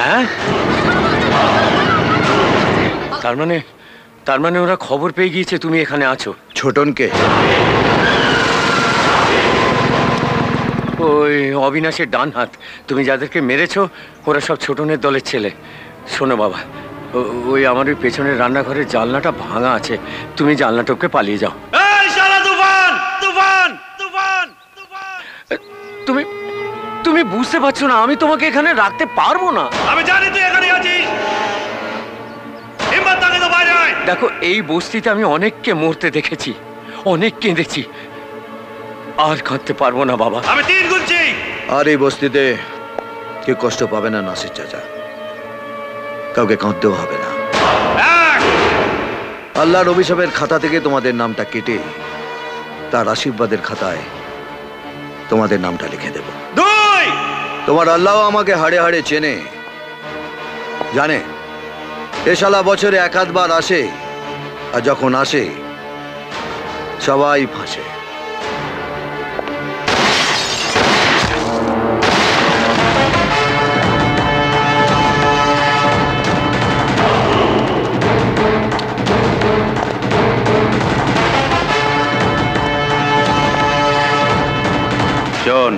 হ্যাঁ, তার মানে ওরা খবর পেয়ে গিয়েছে তুমি এখানে আছো। ছোটনকে? ওই অবিনাশের ডান হাত। তুমি যাদেরকে মেরেছো ওরা সব ছোটনের দলের ছেলে। শোনো বাবা, ওই আমার ওই পেছনের রান্নাঘরের জানলাটা ভাঙা আছে, তুমি জানলা টপকে পালিয়ে যাও। তুমি তুমি বুঝতে পারছো না, আমি তোমাকে এখানে রাখতে পারবো না। আমি জানি তুই এখানে আছিস। হিম্মত থাকে তো বাইরে আয়। দেখো, এই বস্তিতে আমি অনেককে মরতে দেখেছি, অনেক কেঁদেছি, আর কাঁদতে পারবো না বাবা। আমি 3 গুনছি। আর এই বস্তিতে কেউ কষ্ট পাবে না নাসির চাচা, কাউকে কাঁদতেও হবে না। আল্লাহর অভিশাপের খাতা থেকে তোমাদের নামটা কেটে তার আশীর্বাদের খাতায় তোমাদের নামটা লিখে দেব। 2 তোমার আল্লাহ আমাকে হাড়ে হাড়ে চেনে, জানে এ শালা বছরে 1-8 বার আসে, আর যখন আসে সবাই ফাঁসে। শোন,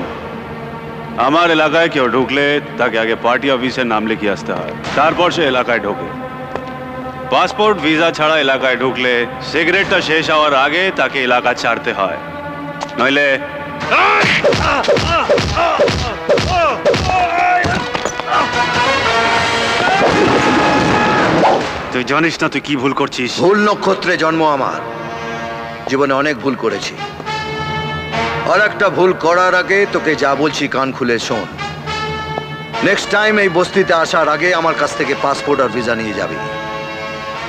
আমার এলাকায় কেউ ঢুকলে তাকে আগে পার্টি অফিসে নাম লিখিয়ে আসতে হয়, তারপর সে এলাকায় ঢোকে। পাসপোর্ট ভিসা ছাড়া এলাকায় ঢুকলে সিগারেটটা শেষ হওয়ার আগে তাকে এলাকা ছাড়তে হয়, নইলে তুই জানিস না তুই কি ভুল করছিস। ভুল নক্ষত্রে জন্ম আমার, জীবনে অনেক ভুল করেছি, আর একটা ভুল করার আগে তোকে যা বলছি কান খুলে শোন। নেক্সট টাইম এই বস্তিতে আসার আগে আমার কাছ থেকে পাসপোর্ট আর ভিসা নিয়ে যাবি।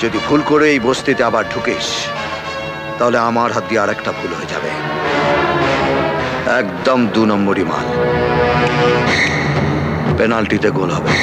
যদি ভুল করে এই বস্তিতে আবার ঢুকিস তাহলে আমার হাত দিয়ে আর একটা ভুল হয়ে যাবে, একদম 2 নম্বরই মাল, পেনাল্টিতে গোল হবে।